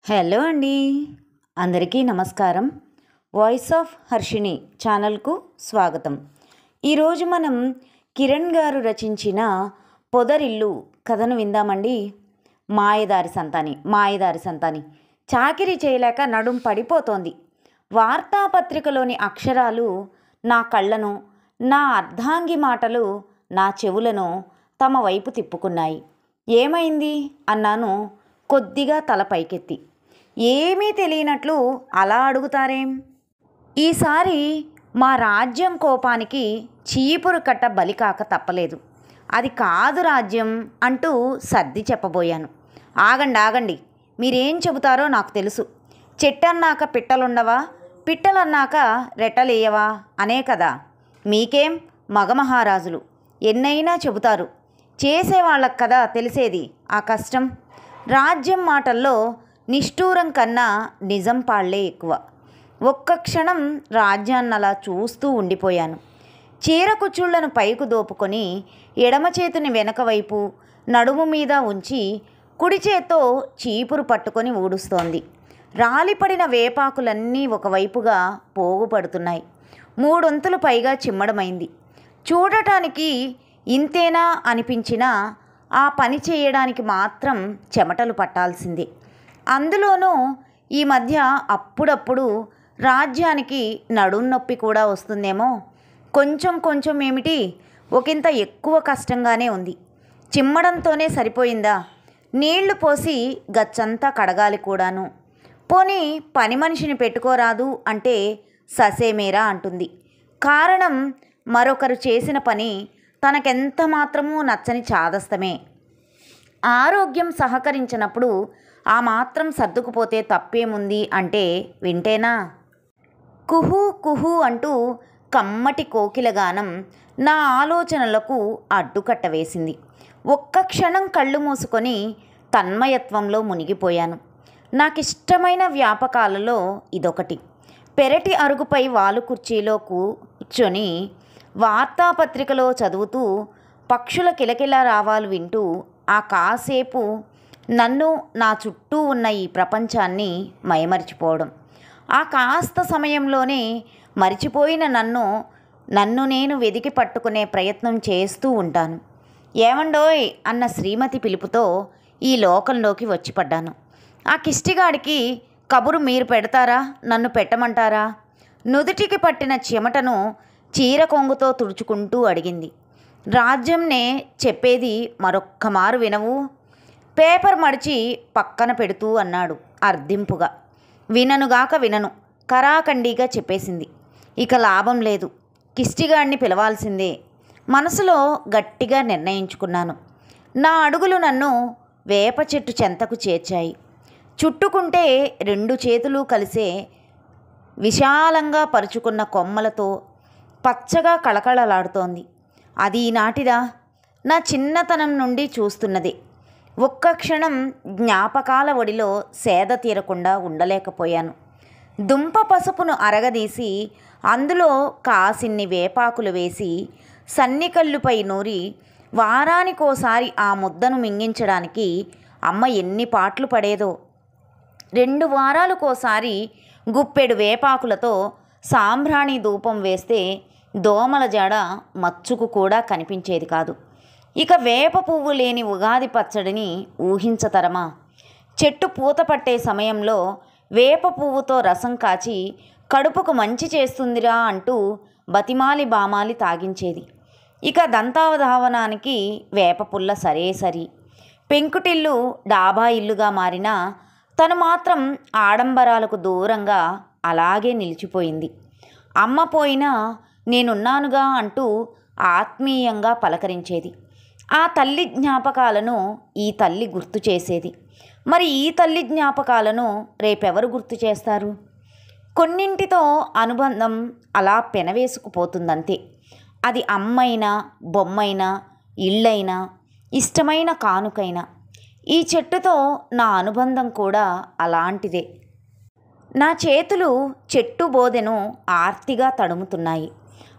Hello అండి, అందరికీ నమస్కారం. వాయిస్ ఆఫ్ హర్షిని ఛానల్కు స్వాగతం. ఈరోజు మనం కిరణ్ గారు రచించిన పొదరిల్లు కథను విందామండి. మాయదారి సంతాని చాకిరీ చేయలేక నడుం పడిపోతోంది. వార్తాపత్రికలోని అక్షరాలు నా కళ్ళను, నా అర్ధాంగి మాటలు నా చెవులను తమ వైపు తిప్పుకున్నాయి. ఏమైంది అన్నాను కొద్దిగా తల పైకెత్తి. ఏమీ తెలియనట్లు అలా అడుగుతారేం? ఈసారి మా రాజ్యం కోపానికి చీపురు కట్ట బలికాక తప్పలేదు. అది కాదు రాజ్యం అంటూ సర్ది చెప్పబోయాను. ఆగండి, మీరేం చెబుతారో నాకు తెలుసు. చెట్టన్నాక పిట్టలుండవా, పిట్టలన్నాక రెట్టలేయవా అనే కదా. మీకేం మగమహారాజులు, ఎన్నైనా చెబుతారు. చేసేవాళ్ళకు కదా తెలిసేది ఆ కష్టం. రాజ్యం మాటల్లో నిష్ఠూరం కన్నా నిజం పాళ్లే ఎక్కువ. ఒక్క క్షణం రాజ్యాన్నలా చూస్తూ ఉండిపోయాను. చీర కుచ్చుళ్లను పైకు దోపుకొని ఎడమ చేతిని వెనక వైపు నడుము మీద ఉంచి కుడి చేత్తో చీపురు పట్టుకొని ఊడుస్తోంది. రాలిపడిన వేపాకులన్నీ ఒకవైపుగా పోగుపడుతున్నాయి. మూడొంతులు పైగా చిమ్మడమైంది. చూడటానికి ఇంతేనా అనిపించినా ఆ పని చేయడానికి మాత్రం చెమటలు పట్టాల్సిందే. అందులోనూ ఈ మధ్య అప్పుడప్పుడు రాజ్యానికి నడుం నొప్పి కూడా వస్తుందేమో. కొంచెం ఏమిటి, ఒకంత ఎక్కువ కష్టంగానే ఉంది. చిమ్మడంతోనే సరిపోయిందా? నీళ్లు పోసి గచ్చంతా కడగాలి కూడాను. పోనీ పని మనిషిని పెట్టుకోరాదు అంటే ససేమేరా అంటుంది. కారణం మరొకరు చేసిన పని తనకెంత మాత్రమూ నచ్చని చాదస్తమే. ఆరోగ్యం సహకరించినప్పుడు ఆ మాత్రం సర్దుకుపోతే తప్పేముంది అంటే వింటేనా? కుహూ కుహూ అంటూ కమ్మటి కోకిలగానం నా ఆలోచనలకు అడ్డుకట్ట వేసింది. ఒక్క క్షణం కళ్ళు మూసుకొని తన్మయత్వంలో మునిగిపోయాను. నాకిష్టమైన వ్యాపకాలలో ఇదొకటి. పెరటి అరుగుపై వాలు కుర్చీలో కూర్చొని వార్తాపత్రికలో చదువుతూ పక్షుల కిలకిల రావాలు వింటూ ఆ కాసేపు నన్ను, నా చుట్టూ ఉన్న ఈ ప్రపంచాన్ని మైమరిచిపోవడం. ఆ కాస్త సమయంలోనే మరిచిపోయిన నన్ను నేను వెదికి పట్టుకునే ప్రయత్నం చేస్తూ ఉంటాను. ఏమండోయ్ అన్న శ్రీమతి పిలుపుతో ఈ లోకంలోకి వచ్చి పడ్డాను. ఆ కిష్టిగాడికి కబురు మీరు పెడతారా, నన్ను పెట్టమంటారా? నుదుటికి పట్టిన చెమటను చీర కొంగుతో తుడుచుకుంటూ అడిగింది. రాజ్యంనే చెప్పేది, మరొక్క మారు వినవు? పేపర్ మడిచి పక్కన పెడుతూ అన్నాడు అర్ధింపుగా. వినను కరాఖండిగా చెప్పేసింది. ఇక లాభం లేదు, కిష్టిగాడిని పిలవాల్సిందే. మనసులో గట్టిగా నిర్ణయించుకున్నాను. నా అడుగులు నన్ను వేప చెట్టు చెంతకు చేర్చాయి. చుట్టుకుంటే రెండు చేతులు కలిసే విశాలంగా పరుచుకున్న కొమ్మలతో పచ్చగా కళకళలాడుతోంది. అది ఈనాటిదా? నా చిన్నతనం నుండి చూస్తున్నదే. ఒక్క క్షణం జ్ఞాపకాల ఒడిలో సేద తీరకుండా ఉండలేకపోయాను. దుంప పసుపును అరగదీసి అందులో కాసిన్ని వేపాకులు వేసి సన్నికల్లుపై నూరి వారానికోసారి ఆ ముద్దను మింగించడానికి అమ్మ ఎన్ని పాట్లు పడేదో. 2 వారాలకోసారి గుప్పెడు వేపాకులతో సాంబ్రాణి ధూపం వేస్తే దోమల జాడ మచ్చుకు కూడా కనిపించేది కాదు. ఇక వేప పువ్వు లేని ఉగాది పచ్చడిని ఊహించతరమా? చెట్టు పూత పట్టే సమయంలో వేప పువ్వుతో రసం కాచి కడుపుకు మంచి చేస్తుందిరా అంటూ బతిమాలి బామాలి తాగించేది. ఇక దంతావధావనానికి వేప పుల్ల సరి. పెంకుటిల్లు డాబా ఇల్లుగా మారినా తను మాత్రం ఆడంబరాలకు దూరంగా అలాగే నిలిచిపోయింది. అమ్మ పోయినా నేనున్నానుగా అంటూ ఆత్మీయంగా పలకరించేది. ఆ తల్లి జ్ఞాపకాలను ఈ తల్లి గుర్తు చేసేది. మరి ఈ తల్లి జ్ఞాపకాలను రేపెవరు గుర్తు చేస్తారు? కొన్నింటితో అనుబంధం అలా పెనవేసుకుపోతుందంతే. అది అమ్మైనా, బొమ్మైనా, ఇళ్ళైనా, ఇష్టమైన కానుకైనా. ఈ చెట్టుతో నా అనుబంధం కూడా అలాంటిదే. నా చేతులు చెట్టు బోదెను ఆర్తిగా తడుముతున్నాయి.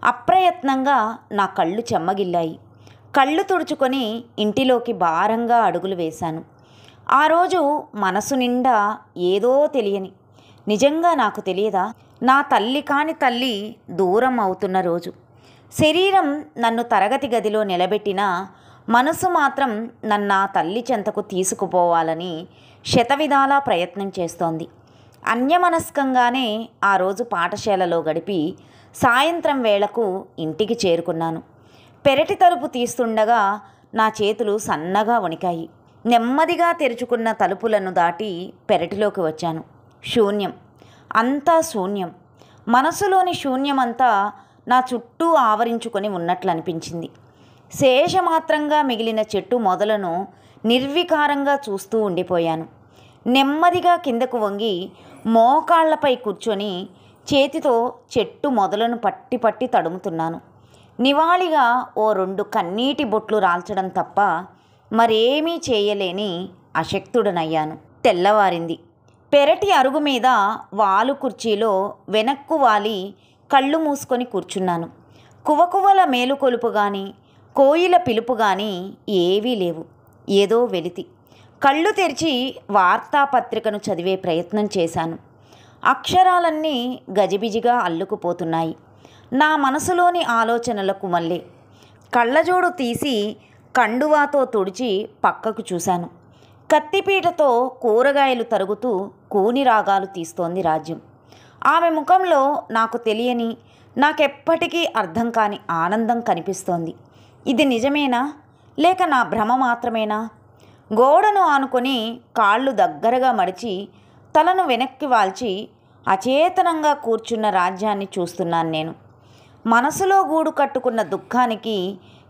అప్రయత్నంగా నా కళ్ళు చెమ్మగిల్లాయి. కళ్ళు తుడుచుకొని ఇంటిలోకి భారంగా అడుగులు వేశాను. ఆ రోజు మనసు నిండా ఏదో తెలియని, నిజంగా నాకు తెలియదా, నా తల్లి కాని తల్లి దూరం అవుతున్న రోజు. శరీరం నన్ను తరగతి గదిలో నిలబెట్టినా మనసు మాత్రం నన్ను ఆ తల్లి చెంతకు తీసుకుపోవాలని శతవిధాలా ప్రయత్నం చేస్తోంది. అన్యమనస్కంగానే ఆ రోజు పాఠశాలలో గడిపి సాయంత్రం వేళకు ఇంటికి చేరుకున్నాను. పెరటి తలుపు తీస్తుండగా నా చేతులు సన్నగా వణికాయి. నెమ్మదిగా తెరుచుకున్న తలుపులను దాటి పెరటిలోకి వచ్చాను. శూన్యం, అంతా శూన్యం. మనసులోని శూన్యమంతా నా చుట్టూ ఆవరించుకొని ఉన్నట్లు అనిపించింది. శేషమాత్రంగా మిగిలిన చెట్టు మొదలను నిర్వికారంగా చూస్తూ ఉండిపోయాను. నెమ్మదిగా కిందకు వంగి మోకాళ్లపై కూర్చొని చేతితో చెట్టు మొదలను పట్టి పట్టి తడుముతున్నాను. నివాళిగా ఓ 2 కన్నీటి బొట్లు రాల్చడం తప్ప మరేమీ చేయలేని అశక్తుడనయ్యాను. తెల్లవారింది. పెరటి అరుగు మీద వాలు కుర్చీలో వెనక్కు వాలి కళ్ళు మూసుకొని కూర్చున్నాను. కువకువల మేలుకొలుపు గాని కోయిల పిలుపు గాని ఏవీ లేవు. ఏదో వెలితి. కళ్ళు తెరిచి వార్తాపత్రికను చదివే ప్రయత్నం చేశాను. అక్షరాలన్నీ గజిబిజిగా అల్లుకుపోతున్నాయి. నా మనసులోని ఆలోచనలకు మళ్ళీ కళ్ళజోడు తీసి కండువాతో తుడిచి పక్కకు చూశాను. కత్తిపీటతో కూరగాయలు తరుగుతూ కూని రాగాలు తీస్తోంది రాజ్యం. ఆమె ముఖంలో నాకు తెలియని, నాకెప్పటికీ అర్థం కాని ఆనందం కనిపిస్తోంది. ఇది నిజమేనా లేక నా భ్రమ మాత్రమేనా? గోడను ఆనుకొని కాళ్ళు దగ్గరగా మడిచి తలను వెనక్కి వాల్చి అచేతనంగా కూర్చున్న రాజ్యాన్ని చూస్తున్నాను నేను. మనసులో గూడు కట్టుకున్న దుఃఖానికి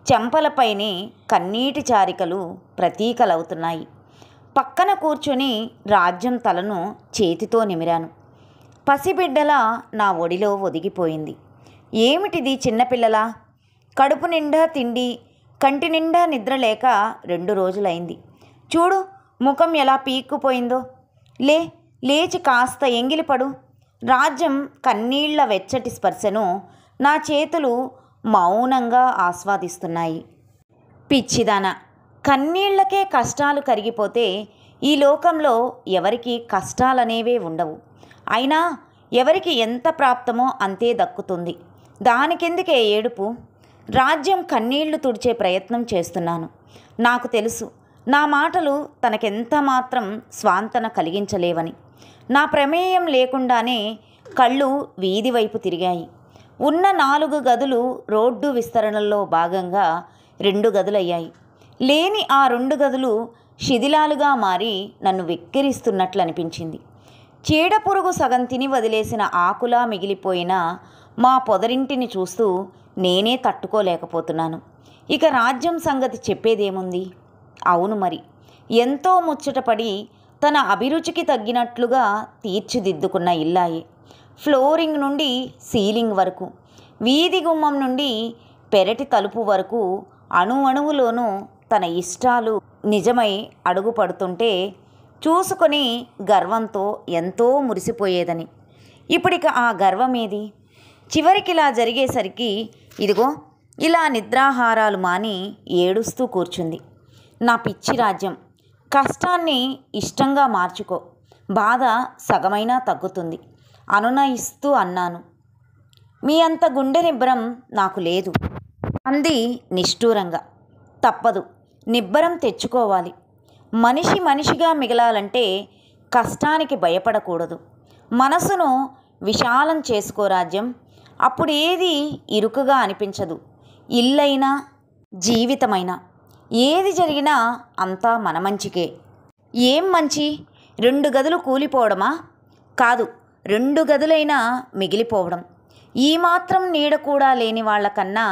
చెంపలపైనే కన్నీటి చారికలు ప్రతీకలవుతున్నాయి. పక్కన కూర్చొని రాజ్యం తలను చేతితో నిమిరాను. పసిబిడ్డలా నా ఒడిలో ఒదిగిపోయింది. ఏమిటిది చిన్నపిల్లలా? కడుపు నిండా తిండి, కంటి నిండా నిద్ర లేక 2 రోజులైంది. చూడు ముఖం ఎలా పీక్కుపోయిందో. లేచి కాస్త ఎంగిలిపడు. రాజ్యం కన్నీళ్ల వెచ్చటి స్పర్శను నా చేతులు మౌనంగా ఆస్వాదిస్తున్నాయి. పిచ్చిదానా, కన్నీళ్లకే కష్టాలు కరిగిపోతే ఈ లోకంలో ఎవరికి కష్టాలనేవే ఉండవు. అయినా ఎవరికి ఎంత ప్రాప్తమో అంతే దక్కుతుంది. దానికెందుకే ఏడుపు? రాజ్యం కన్నీళ్లు తుడిచే ప్రయత్నం చేస్తున్నాను. నాకు తెలుసు నా మాటలు తనకెంత మాత్రం స్వాంతన కలిగించలేవని. నా ప్రమేయం లేకుండానే కళ్ళు వీధి వైపు తిరిగాయి. ఉన్న 4 గదులు రోడ్డు విస్తరణలో భాగంగా 2 గదులయ్యాయి. లేని ఆ 2 గదులు శిథిలాలుగా మారి నన్ను వెక్కిరిస్తున్నట్లు అనిపించింది. చీడపురుగు సగం తిని వదిలేసిన ఆకులా మిగిలిపోయిన మా పొదరింటిని చూస్తూ నేనే తట్టుకోలేకపోతున్నాను. ఇక రాజ్యం సంగతి చెప్పేదేముంది? అవును మరి, ఎంతో ముచ్చటపడి తన అభిరుచికి తగ్గినట్లుగా తీర్చిదిద్దుకున్న ఇల్లాయే. ఫ్లోరింగ్ నుండి సీలింగ్ వరకు, వీధి గుమ్మం నుండి పెరటి తలుపు వరకు అణువణువులోనూ తన ఇష్టాలు నిజమై అడుగుపడుతుంటే చూసుకొని గర్వంతో ఎంతో మురిసిపోయేదని. ఇప్పుడిక ఆ గర్వమేది? చివరికిలా జరిగేసరికి ఇదిగో ఇలా నిద్రాహారాలు మాని ఏడుస్తూ కూర్చుంది. నా పిచ్చి రాజ్యం, కష్టాన్ని ఇష్టంగా మార్చుకో, బాధ సగమైనా తగ్గుతుంది అనునయిస్తూ అన్నాను. మీ అంత గుండె నిబ్బరం నాకు లేదు అంది నిష్ఠూరంగా. తప్పదు, నిబ్బరం తెచ్చుకోవాలి. మనిషి మనిషిగా మిగలాలంటే కష్టానికి భయపడకూడదు. మనసును విశాలం చేసుకో రాజ్యం. అప్పుడు ఏది ఇరుకుగా అనిపించదు. ఇల్లైనా జీవితమైనా ఏది జరిగినా అంతా మన మంచికే. ఏం మంచి? 2 గదులు కూలిపోవడమా? కాదు, 2 గదులైనా మిగిలిపోవడం. ఈ మాత్రం నీడ కూడా లేని వాళ్ళకన్నా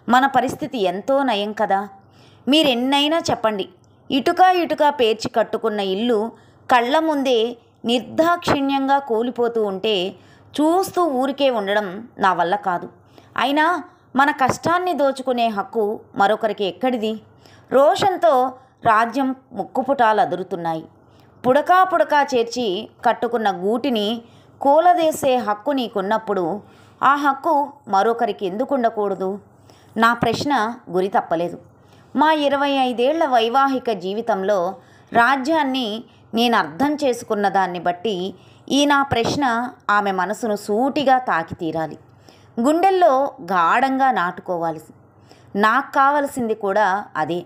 మన పరిస్థితి ఎంతో నయం కదా. మీరెన్నైనా చెప్పండి, ఇటుక పేర్చి కట్టుకున్న ఇల్లు కళ్ళ ముందే నిర్దాక్షిణ్యంగా కూలిపోతూ ఉంటే చూస్తూ ఊరికే ఉండడం నా వల్ల కాదు. అయినా మన కష్టాన్ని దోచుకునే హక్కు మరొకరికి ఎక్కడిది? రోషంతో రాజ్యం ముక్కుపుటాలు అదురుతున్నాయి. పుడకా చేర్చి కట్టుకున్న గూటిని కూలదేసే హక్కు నీకున్నప్పుడు ఆ హక్కు మరొకరికి ఎందుకు ఉండకూడదు? నా ప్రశ్న గురి తప్పలేదు. మా 25 ఏళ్ల వైవాహిక జీవితంలో రాజ్యాన్ని నేను అర్థం చేసుకున్న దాన్ని బట్టి ఈ నా ప్రశ్న ఆమె మనసును సూటిగా తాకి తీరాలి, గుండెల్లో గాఢంగా నాటుకోవాలి. నాకు కావలసింది కూడా అదే.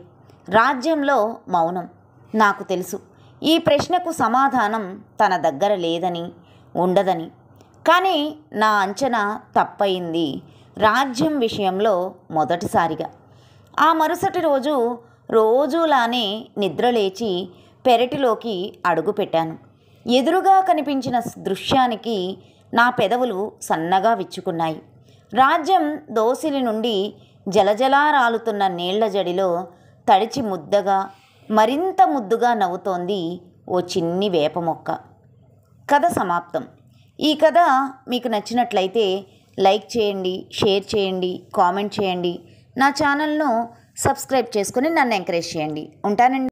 రాజ్యంలో మౌనం. నాకు తెలుసు ఈ ప్రశ్నకు సమాధానం తన దగ్గర లేదని, ఉండదని. కానీ నా అంచనా తప్పయింది రాజ్యం విషయంలో మొదటిసారిగా. ఆ మరుసటి రోజు రోజులానే నిద్రలేచి పెరటిలోకి అడుగుపెట్టాను. ఎదురుగా కనిపించిన దృశ్యానికి నా పెదవులు సన్నగా విచ్చుకున్నాయి. రాజ్యం దోసిలి నుండి జలజలా రాలుతున్న నీళ్ల జడిలో తడిచి ముద్దగా, మరింత ముద్దుగా నవ్వుతోంది ఓ చిన్ని వేప మొక్క. కథ సమాప్తం. ఈ కథ మీకు నచ్చినట్లయితే లైక్ చేయండి, షేర్ చేయండి, కామెంట్ చేయండి. నా ఛానల్ను సబ్స్క్రైబ్ చేసుకుని నన్ను ఎంకరేజ్ చేయండి. ఉంటానండి.